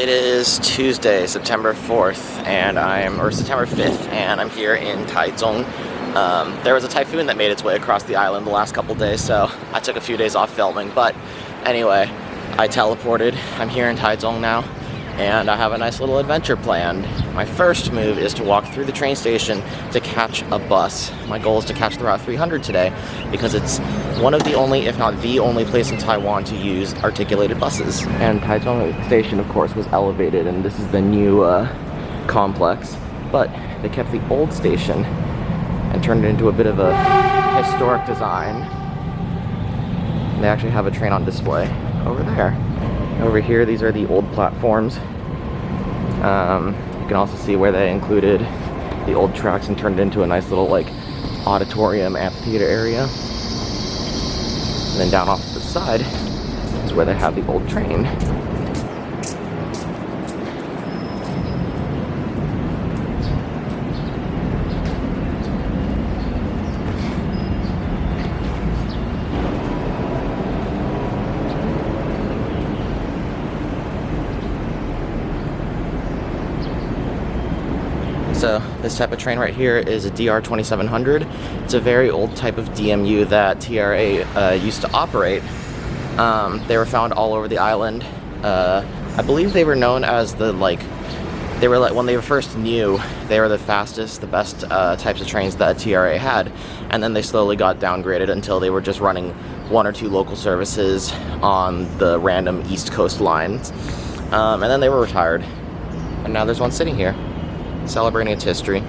It is Tuesday, September 4th, or September 5th, and I'm here in Taiwan. There was a typhoon that made its way across the island the last couple days, so I took a few days off filming, but anyway, I teleported. I'm here in Taiwan now, and I have a nice little adventure planned. My first move is to walk through the train station to catch a bus. My goal is to catch the Route 300 today because it's one of the only, if not the only place in Taiwan to use articulated buses. And Taiwan Station, of course, was elevated, and this is the new complex, but they kept the old station and turned it into a bit of a historic design. They actually have a train on display over there. Over here, these are the old platforms. You can also see where they included the old tracks and turned it into a nice little like auditorium amphitheater area. And then down off to the side is where they have the old train. So this type of train right here is a DR 2700. It's a very old type of DMU that TRA used to operate. They were found all over the island. I believe they were known as when they were first new, they were the fastest, the best types of trains that TRA had. And then they slowly got downgraded until they were just running one or two local services on the random East Coast lines. And then they were retired. And now there's one sitting here, celebrating its history.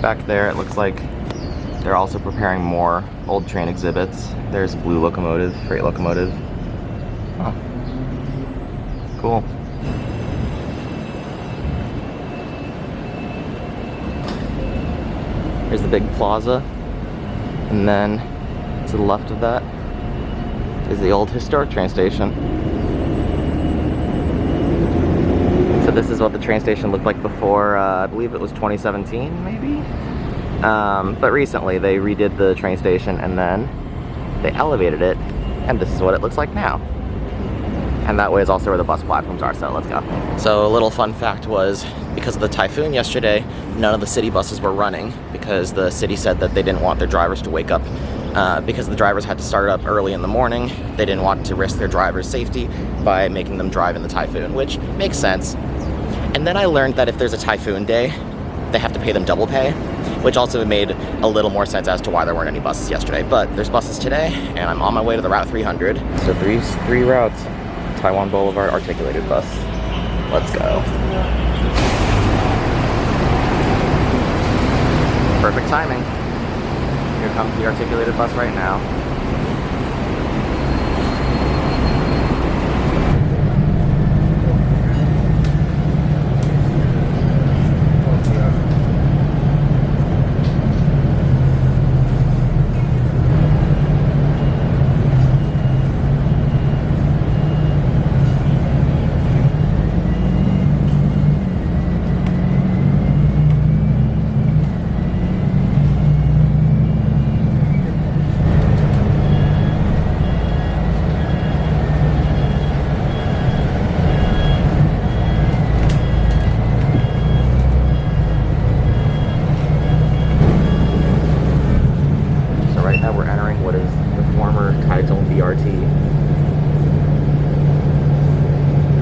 Back there, it looks like they're also preparing more old train exhibits. There's a blue locomotive, freight locomotive. Oh, cool. Here's the big plaza, and then to the left of that is the old historic train station. So this is what the train station looked like before, I believe it was 2017, maybe? But recently they redid the train station and then they elevated it, and this is what it looks like now. And that way is also where the bus platforms are, so let's go. So a little fun fact was, because of the typhoon yesterday, none of the city buses were running because the city said that they didn't want their drivers to wake up. Because the drivers had to start up early in the morning, they didn't want to risk their drivers' safety by making them drive in the typhoon, which makes sense. And then I learned that if there's a typhoon day, they have to pay them double pay, which also made a little more sense as to why there weren't any buses yesterday. But there's buses today, and I'm on my way to the Route 300. So three routes, Taiwan Boulevard articulated bus. Let's go. Perfect timing. Here comes the articulated bus right now.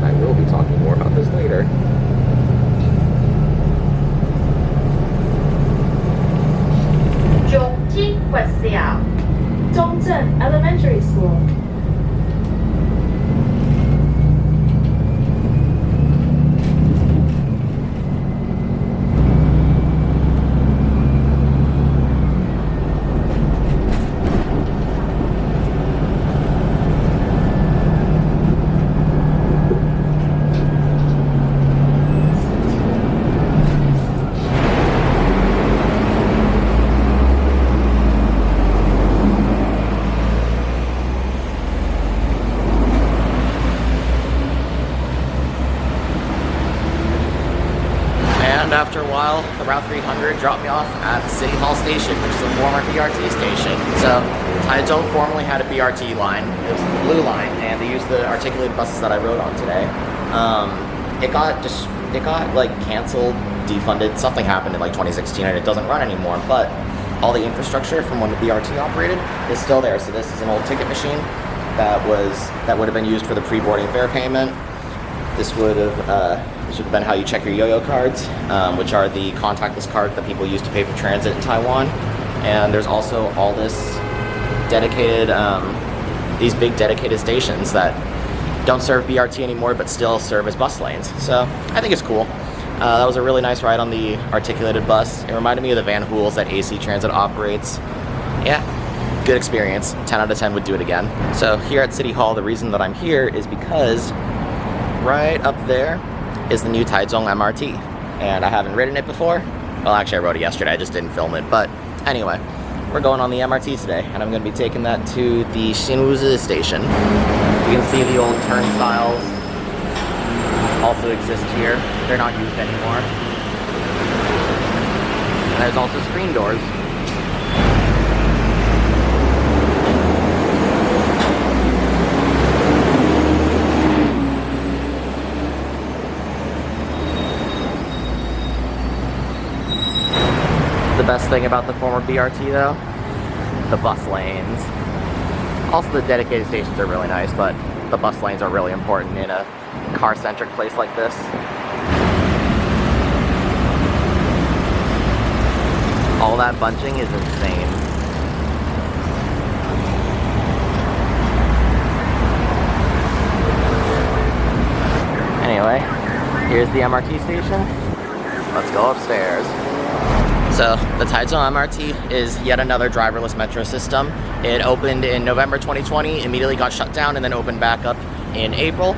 I will be talking more about this later. Zhongzhen Elementary School. And after a while, the Route 300 dropped me off at the City Hall station, which is a former BRT station. So Taiwan formerly had a BRT line. It was the blue line, and they used the articulated buses that I rode on today. It got like canceled, defunded. Something happened in like 2016, and it doesn't run anymore. But all the infrastructure from when the BRT operated is still there. So this is an old ticket machine that would have been used for the pre-boarding fare payment. This would have been how you check your yo-yo cards, which are the contactless cards that people use to pay for transit in Taiwan. And there's also all this dedicated, these big dedicated stations that don't serve BRT anymore, but still serve as bus lanes. So I think it's cool. That was a really nice ride on the articulated bus. It reminded me of the Van Hools that AC Transit operates. Yeah, good experience. 10 out of 10 would do it again. So here at City Hall, the reason that I'm here is because right up there is the new Taichung MRT, and I haven't ridden it before. Well, actually I rode it yesterday, I just didn't film it, but anyway, we're going on the MRT today, and I'm going to be taking that to the Xinwuzhi station. You can see the old turnstiles also exist here. They're not used anymore. And there's also screen doors. The best thing about the former BRT though, the bus lanes. Also the dedicated stations are really nice, but the bus lanes are really important in a car-centric place like this. All that bunching is insane. Anyway, here's the MRT station. Let's go upstairs. So the Taichung MRT is yet another driverless metro system. It opened in November 2020, immediately got shut down, and then opened back up in April.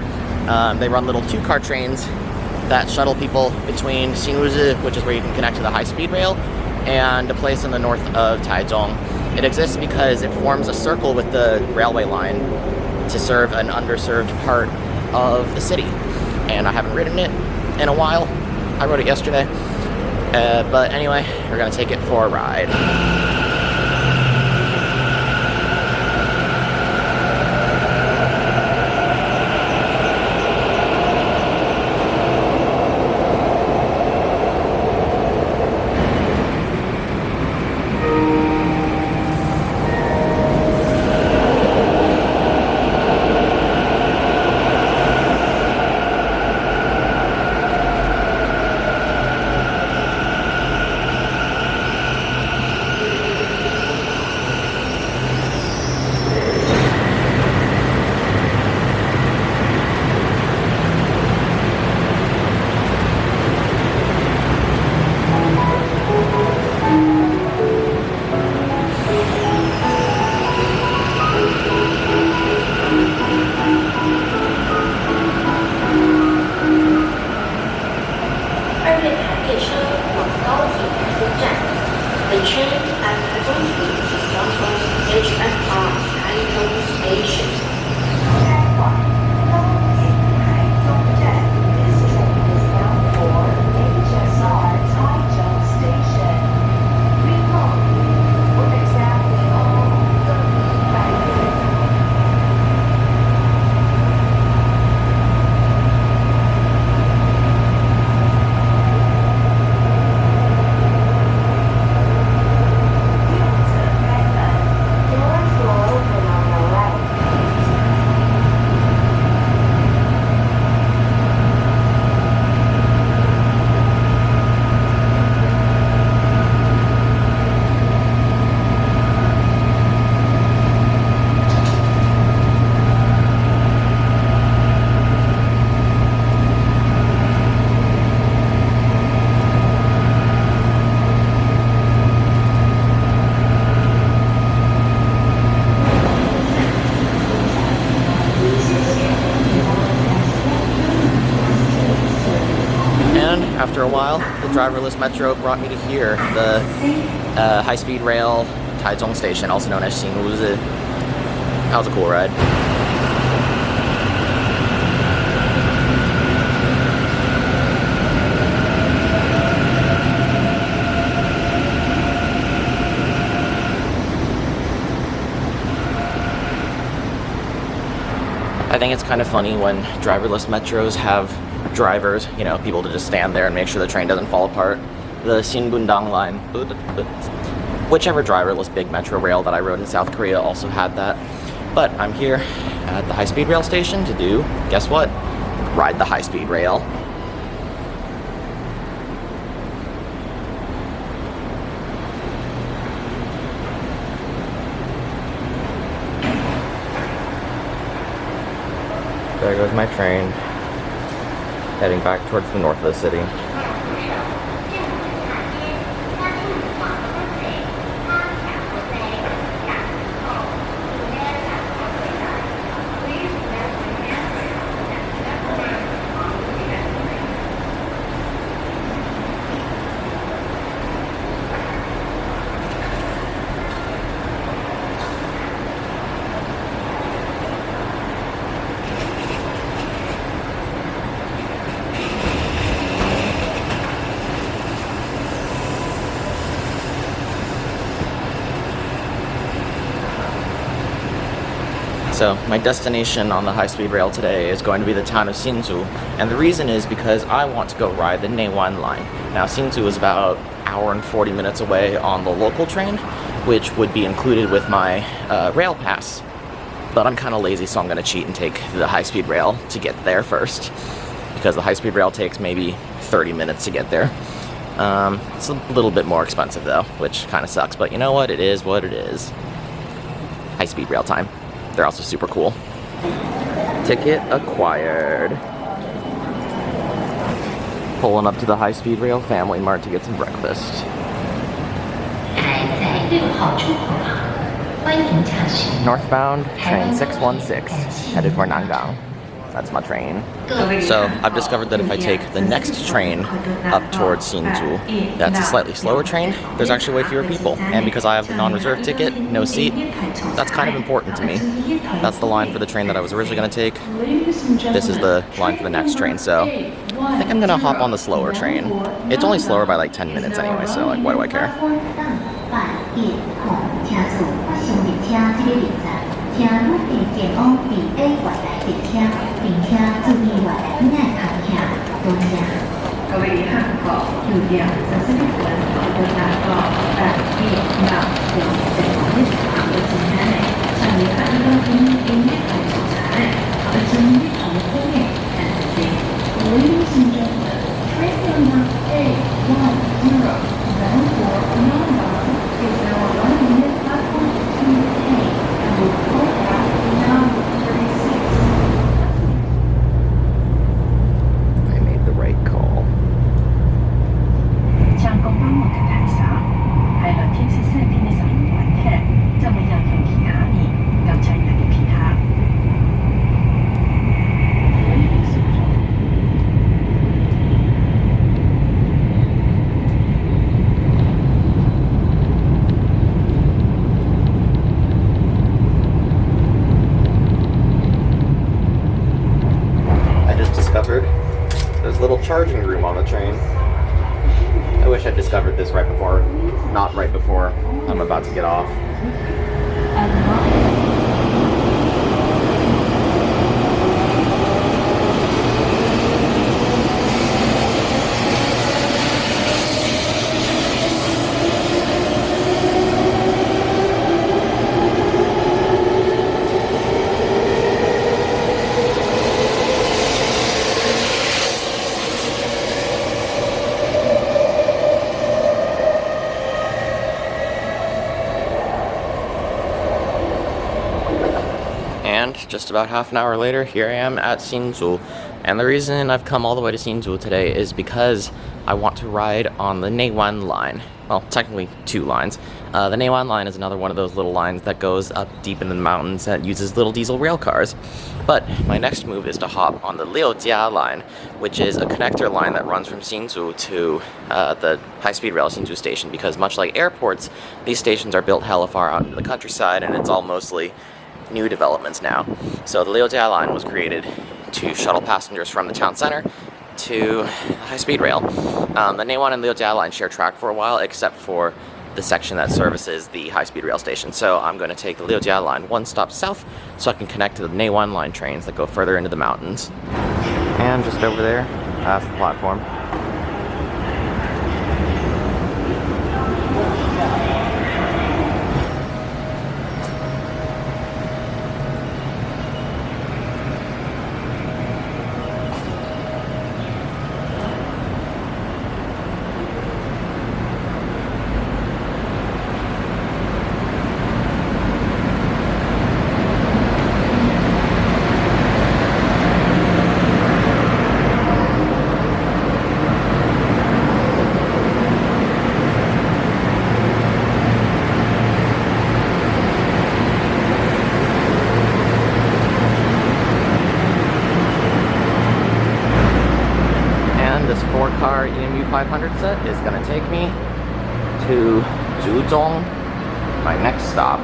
They run little two-car trains that shuttle people between Xinwuzhi, which is where you can connect to the high-speed rail, and a place in the north of Taichung. It exists because it forms a circle with the railway line to serve an underserved part of the city. And I haven't ridden it in a while. I rode it yesterday. But anyway, we're gonna take it for a ride. The train at Taichung is Roundhouse HFR Taichung Station. This train is bound for HSR Taichung Station. With exactly all the After a while, the driverless metro brought me to here, the high-speed rail Taichung station, also known as Xinwuzhi. That was a cool ride. I think it's kind of funny when driverless metros have drivers, you know, people to just stand there and make sure the train doesn't fall apart. The Sinbundang line, whichever driverless big metro rail that I rode in South Korea also had that. But I'm here at the high-speed rail station to do, guess what? Ride the high-speed rail. There goes my train, heading back towards the north of the city. So my destination on the high-speed rail today is going to be the town of Hsinchu, and the reason is because I want to go ride the Neiwan line. Now Hsinchu is about an hour and 40 minutes away on the local train, which would be included with my rail pass. But I'm kind of lazy, so I'm going to cheat and take the high-speed rail to get there first, because the high-speed rail takes maybe 30 minutes to get there. It's a little bit more expensive though, which kind of sucks, but you know what? It is what it is. High-speed rail time. They're also super cool. Ticket acquired. Pulling up to the high-speed rail Family Mart to get some breakfast. Northbound, train 616, headed for Nangang. That's my train. So I've discovered that if I take the next train up towards Hsinchu, that's a slightly slower train. There's actually way fewer people, and because I have the non-reserved ticket, no seat, that's kind of important to me. That's the line for the train that I was originally going to take. This is the line for the next train, so I think I'm going to hop on the slower train. It's only slower by like 10 minutes anyway, so like, why do I care? 请入地前往第 A 外来列车，并且注意外来囡仔靠车，多谢。各位旅客好，有点30分到达到第2号在往日常的进站内，向旅客一个平面的检查内，经日常的后面看得见。Ladies and gentlemen, train number A10, bound for Neiwan, is now arriving at platform 2A. I made the right call. 將公安網嘅提醒，係兩天14片嘅使用雲聽，就會有條其他面，咁就係其他。There's a little charging room on the train. I wish I discovered this right before, not right before I'm about to get off. And just about half an hour later, here I am at Hsinchu. And the reason I've come all the way to Hsinchu today is because I want to ride on the Neiwan line. Well, technically 2 lines. The Neiwan line is another one of those little lines that goes up deep into the mountains that uses little diesel rail cars. But my next move is to hop on the Liujia line, which is a connector line that runs from Hsinchu to the high-speed rail Hsinchu station, because much like airports, these stations are built hella far out into the countryside, and it's all mostly new developments now. So the Liujia line was created to shuttle passengers from the town center to high-speed rail. The Neiwan and Liujia line share track for a while, except for the section that services the high-speed rail station. So I'm going to take the Liujia line one stop south so I can connect to the Neiwan line trains that go further into the mountains. And just over there, past the platform. This 4-car EMU 500 set is going to take me to Zhuzhong, my next stop.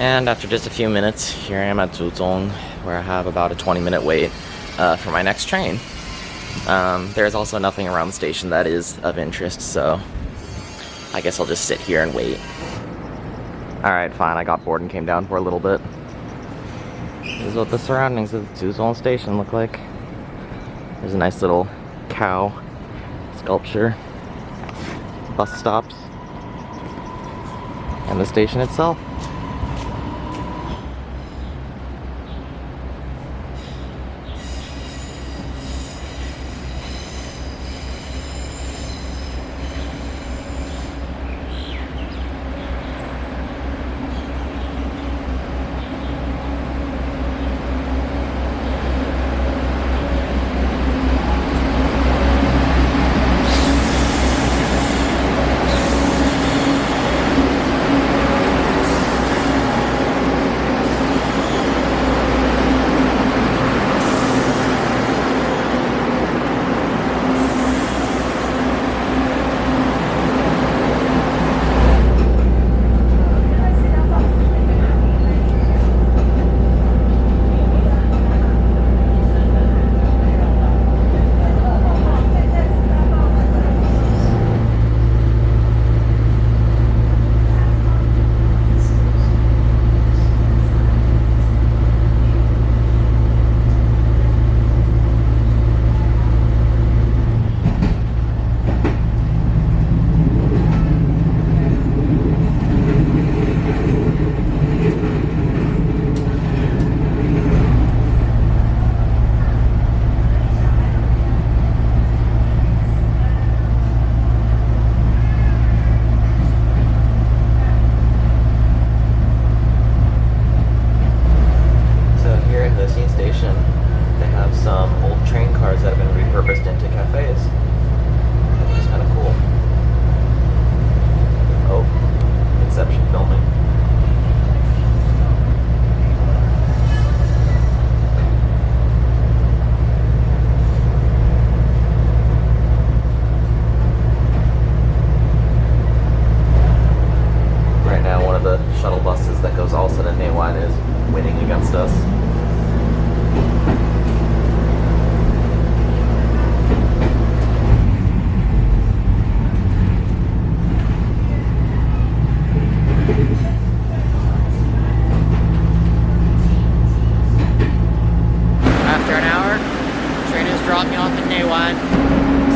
And after just a few minutes, here I am at Zhuzhong, where I have about a 20-minute wait for my next train. There's also nothing around the station that is of interest, so I guess I'll just sit here and wait. Alright, fine, I got bored and came down for a little bit. This is what the surroundings of Zhuzhong station look like. There's a nice little cow sculpture, bus stops, and the station itself.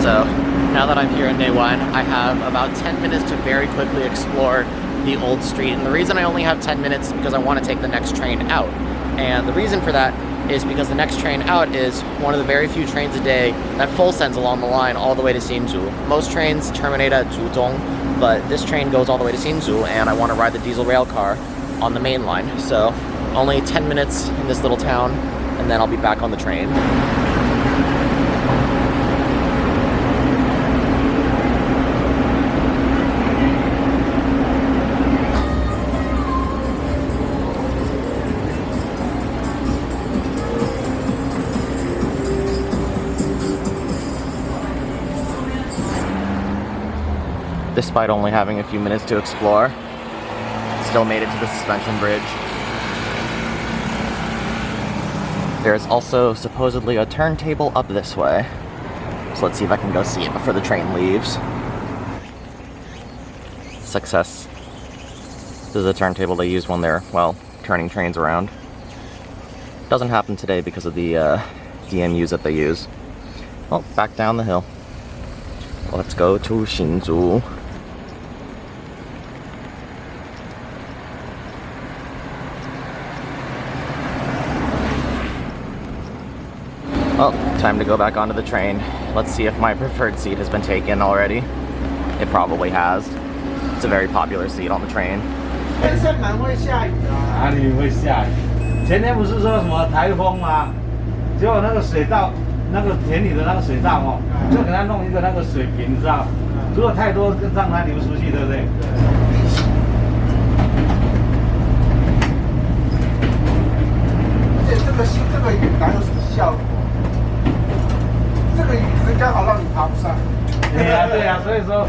So now that I'm here in Neiwan, I have about 10 minutes to very quickly explore the old street. And the reason I only have 10 minutes is because I want to take the next train out. And the reason for that is because the next train out is one of the very few trains a day that full sends along the line all the way to Hsinchu. Most trains terminate at Zhuzhong, but this train goes all the way to Hsinchu, and I want to ride the diesel rail car on the main line. So only 10 minutes in this little town, and then I'll be back on the train. Despite only having a few minutes to explore, still made it to the suspension bridge. There's also supposedly a turntable up this way. So let's see if I can go see it before the train leaves. Success. This is a turntable they use when they're, well, turning trains around. Doesn't happen today because of the DMUs that they use. Well, back down the hill. Let's go to Hsinchu. Well, time to go back onto the train. Let's see if my preferred seat has been taken already. It probably has. It's a very popular seat on the train. 天色蛮会下雨啊！哪里会下雨？前天不是说什么台风吗？结果那个水稻，那个田里的那个水稻哦，就给它弄一个那个水平，你知道？如果太多，让它流出去，对不对？而且这个雨哪有什么效果？这个雨是刚好让你爬不上。对呀，对呀，所以说。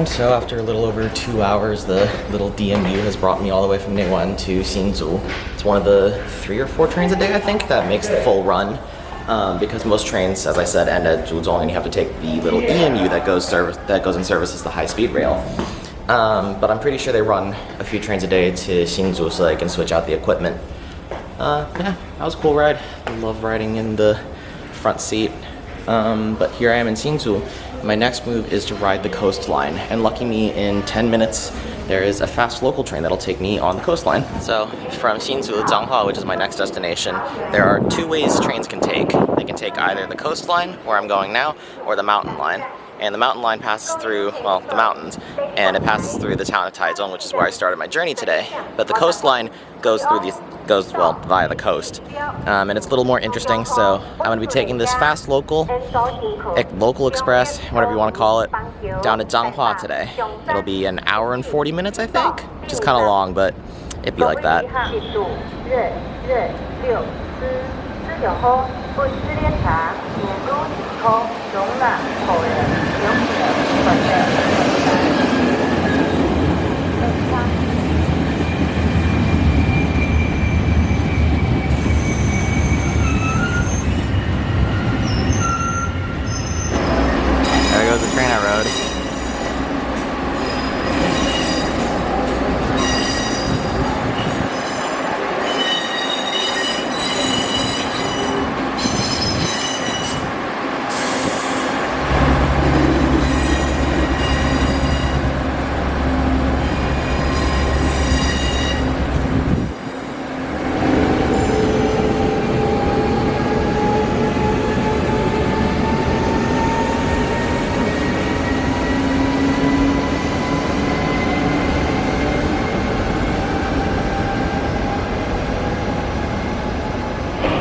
And so after a little over 2 hours, the little DMU has brought me all the way from Neiwan to Hsinchu. It's one of the 3 or 4 trains a day, I think, that makes the full run. Because most trains, as I said, end at Zhuzhong, and you have to take the little EMU that goes in service as the high-speed rail. But I'm pretty sure they run a few trains a day to Hsinchu so they can switch out the equipment. Yeah, that was a cool ride. I love riding in the front seat. But here I am in Hsinchu. My next move is to ride the coastline, and lucky me, in 10 minutes there is a fast local train that'll take me on the coastline. So from Hsinchu to Zhanghua, which is my next destination, there are 2 ways trains can take. They can take either the coastline, where I'm going now, or the mountain line. and the mountain line passes through, well, the mountains, and it passes through the town of Taiwan, which is where I started my journey today. But the coastline goes through well, via the coast, and it's a little more interesting. So I'm going to be taking this fast local express, whatever you want to call it, down to Zhanghua today. It'll be an hour and 40 minutes, I think, which is kind of long, but it'd be like that. There goes the train I rode.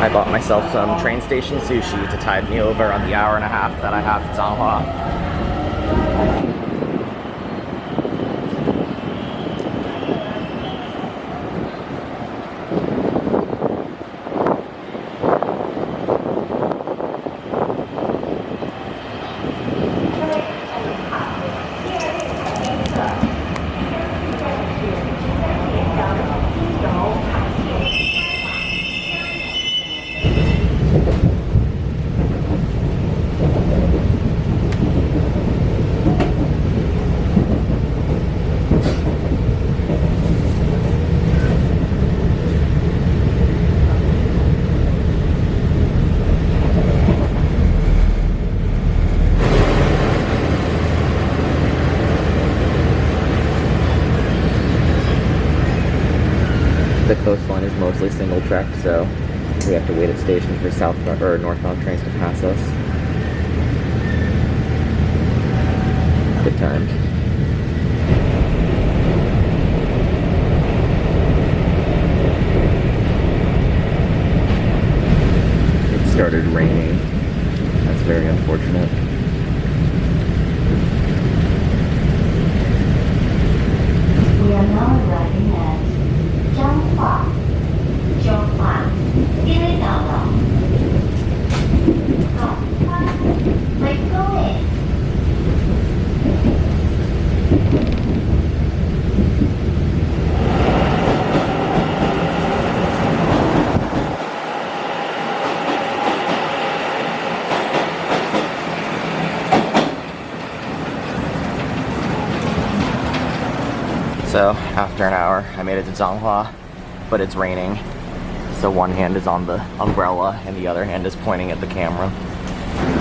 I bought myself some train station sushi to tide me over on the hour and a half that I have to Zhanghua. The coastline is mostly single track, so we have to wait at stations for southbound or northbound trains to pass us. Good times. It started raining. That's very unfortunate. We are now arriving at 彰化因为到了好，Let's go in. So after an hour, I made it to Zhanghua, but it's raining. So one hand is on the umbrella and the other hand is pointing at the camera.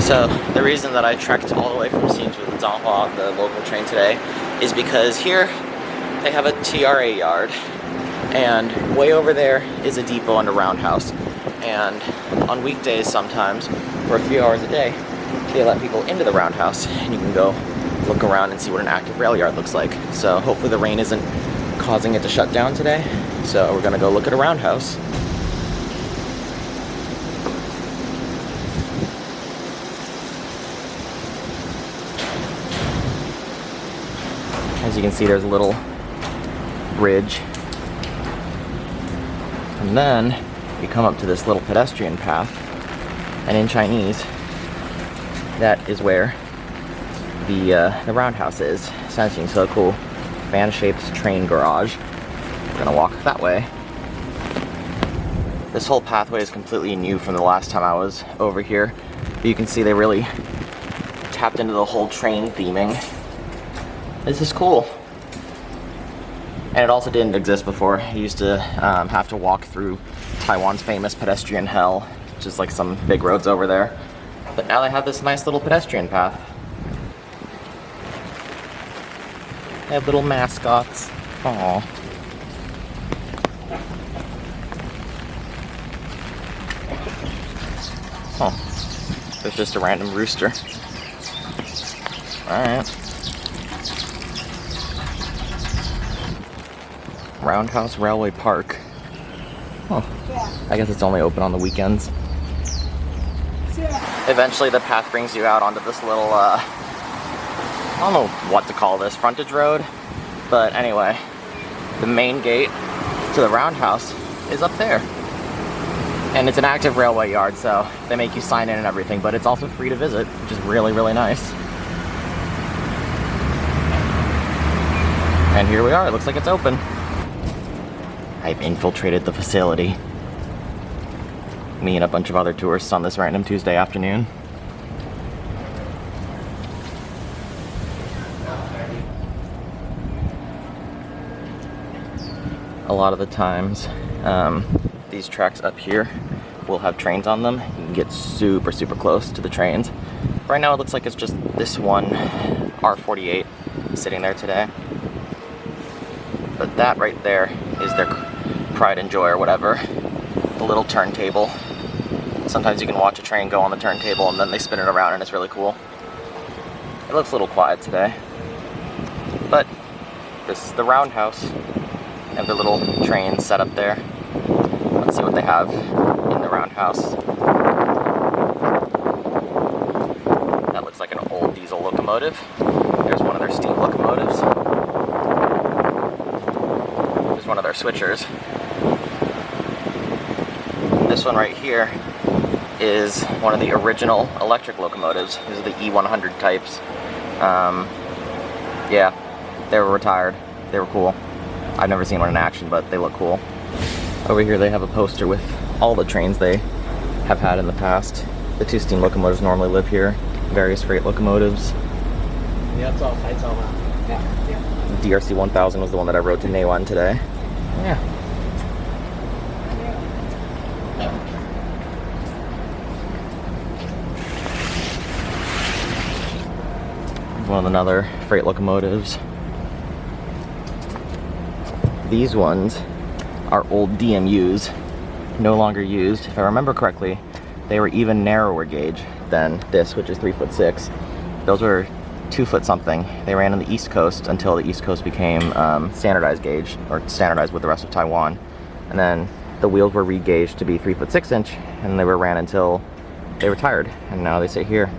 So the reason that I trekked all the way from Hsinchu to Zhanghua on the local train today is because here they have a TRA yard, and way over there is a depot and a roundhouse. And on weekdays sometimes, for a few hours a day, they let people into the roundhouse and you can go look around and see what an active rail yard looks like. So hopefully the rain isn't causing it to shut down today. So we're gonna go look at a roundhouse. As you can see, there's a little bridge. And then you come up to this little pedestrian path, and in Chinese, that is where the roundhouse is. Sanxing so cool. Fan-shaped train garage. We're gonna walk that way. This whole pathway is completely new from the last time I was over here. But you can see they really tapped into the whole train theming. This is cool. And it also didn't exist before. You used to have to walk through Taiwan's famous pedestrian hell, which is like some big roads over there. But now they have this nice little pedestrian path. They have little mascots. Aww. Oh, there's just a random rooster. Alright. Roundhouse Railway Park. Oh, I guess it's only open on the weekends. Eventually the path brings you out onto this little, I don't know what to call this, frontage road. But anyway, the main gate to the roundhouse is up there. And it's an active railway yard, so they make you sign in and everything, but it's also free to visit, which is really, really nice. And here we are, it looks like it's open. I've infiltrated the facility. Me and a bunch of other tourists on this random Tuesday afternoon. A lot of the times, these tracks up here will have trains on them. You can get super, super close to the trains. Right now it looks like it's just this one R48 sitting there today. But that right there is their pride and joy or whatever. The little turntable. Sometimes you can watch a train go on the turntable and then they spin it around and it's really cool. It looks a little quiet today. But this is the roundhouse. They have their little trains set up there. Let's see what they have in the roundhouse. That looks like an old diesel locomotive. There's one of their steam locomotives. There's one of their switchers. This one right here is one of the original electric locomotives. These are the E100 types. Yeah, they were retired. They were cool. I've never seen one in action, but they look cool. Over here they have a poster with all the trains they have had in the past. The two steam locomotives normally live here. Various freight locomotives. DRC 1000 was the one that I rode to Neiwan today. Yeah. One of another freight locomotives. These ones are old DMUs, no longer used. If I remember correctly, they were even narrower gauge than this, which is 3'6". Those were 2 foot something. They ran on the East Coast until the East Coast became standardized gauge, or standardized with the rest of Taiwan. And then the wheels were re-gauged to be 3'6", and they were ran until they retired, and now they sit here.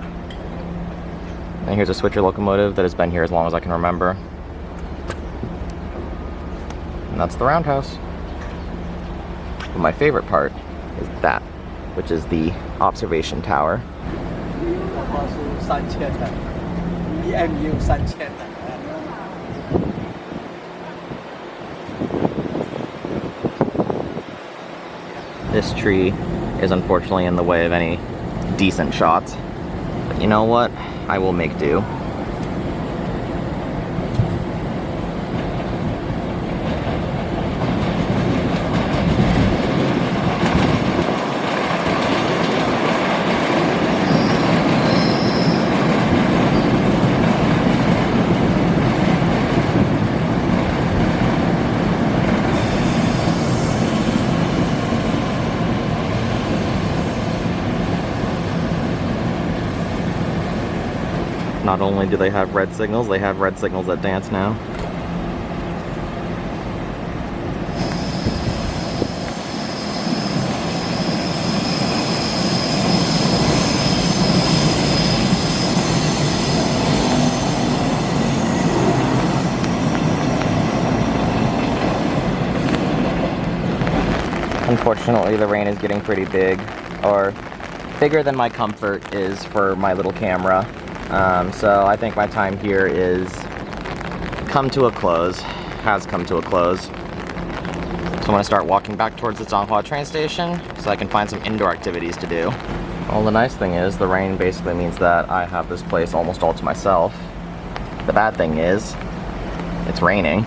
And here's a switcher locomotive that has been here as long as I can remember. And that's the roundhouse. But my favorite part is that, which is the observation tower. This tree is unfortunately in the way of any decent shots. But you know what? I will make do. Not only do they have red signals that dance now. Unfortunately, the rain is getting pretty big, or bigger than my comfort is for my little camera. So I think my time here is has come to a close. So I'm gonna start walking back towards the Zhanghua train station so I can find some indoor activities to do. Well, the nice thing is the rain basically means that I have this place almost all to myself. The bad thing is it's raining.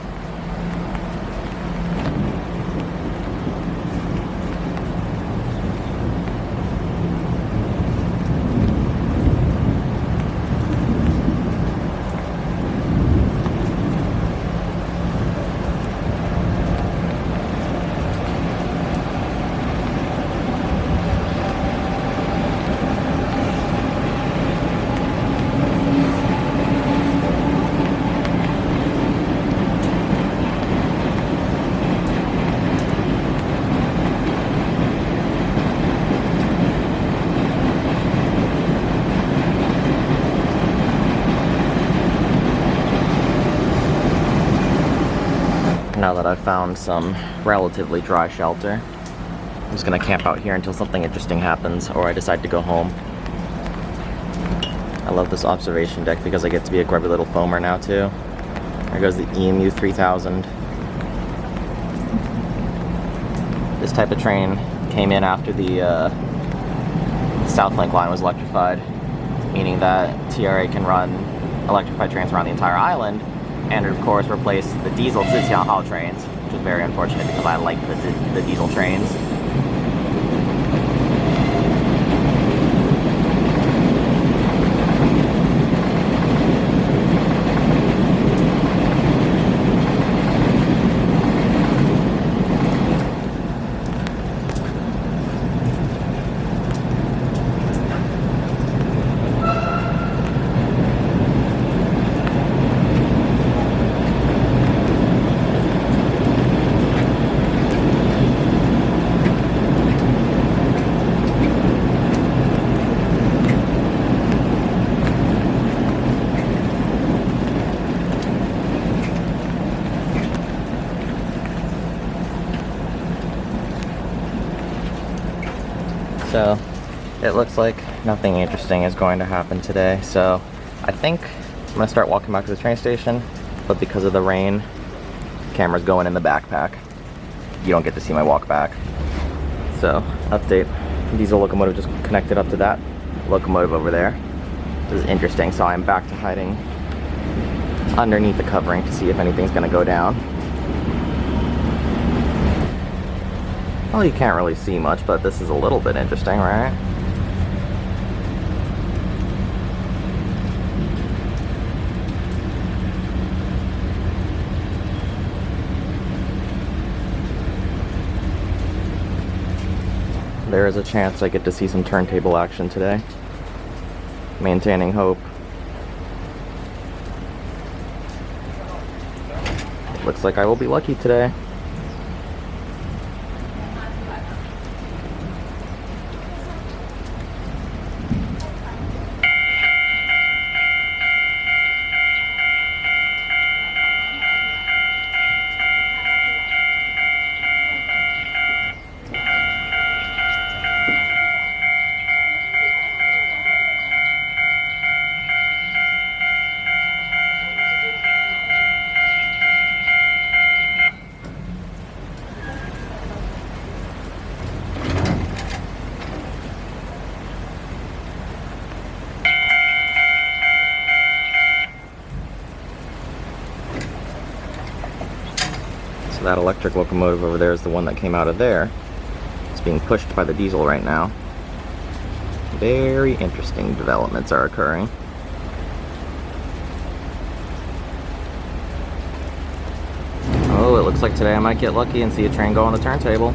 now that I've found some relatively dry shelter, I'm just gonna camp out here until something interesting happens or I decide to go home. I love this observation deck because I get to be a grubby little foamer now too. There goes the EMU 3000. This type of train came in after the South Link line was electrified, meaning that TRA can run electrified trains around the entire island, and of course replace the diesel Zitianhao trains, which is very unfortunate because I like the diesel trains. So it looks like nothing interesting is going to happen today. So I think I'm gonna start walking back to the train station, but because of the rain, the camera's going in the backpack. You don't get to see my walk back. So update, diesel locomotive just connected up to that locomotive over there. This is interesting. So I'm back to hiding underneath the covering to see if anything's gonna go down. Well, you can't really see much, but this is a little bit interesting, right? There is a chance I get to see some turntable action today. Maintaining hope. Looks like I will be lucky today. That electric locomotive over there is the one that came out of there. It's being pushed by the diesel right now. Very interesting developments are occurring. Oh, it looks like today I might get lucky and see a train go on the turntable.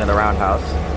train of the roundhouse.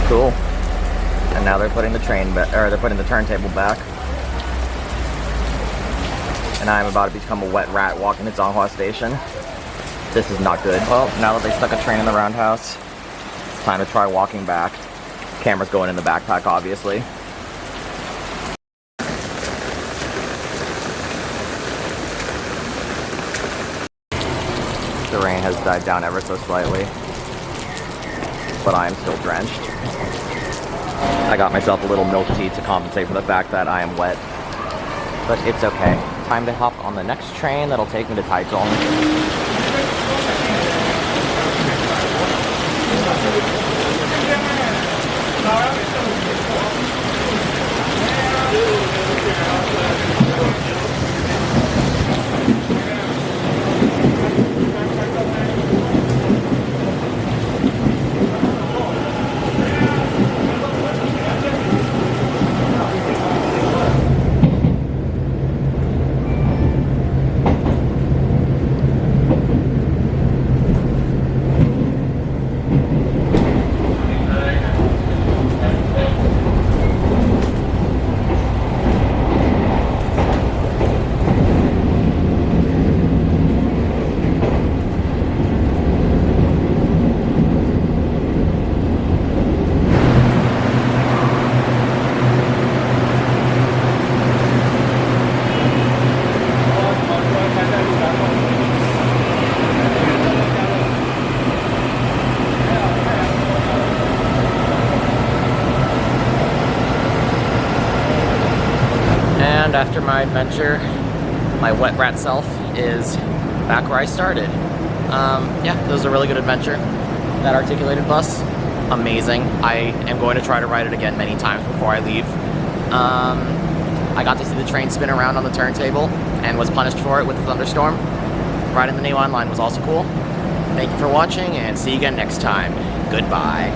Cool. And now they're putting the they're putting the turntable back. And I'm about to become a wet rat walking to Zonghua Station. This is not good. Well, now that they stuck a train in the roundhouse, it's time to try walking back. Camera's going in the backpack, obviously. The rain has died down ever so slightly, but I am still drenched. I got myself a little milk tea to compensate for the fact that I am wet, but it's okay. Time to hop on the next train that'll take me to Taiwan. And after my adventure, my wet rat self is back where I started. Yeah, it was a really good adventure. That articulated bus, amazing. I am going to try to ride it again many times before I leave. I got to see the train spin around on the turntable and was punished for it with the thunderstorm. Riding the Neiwan line was also cool. Thank you for watching and see you again next time. Goodbye.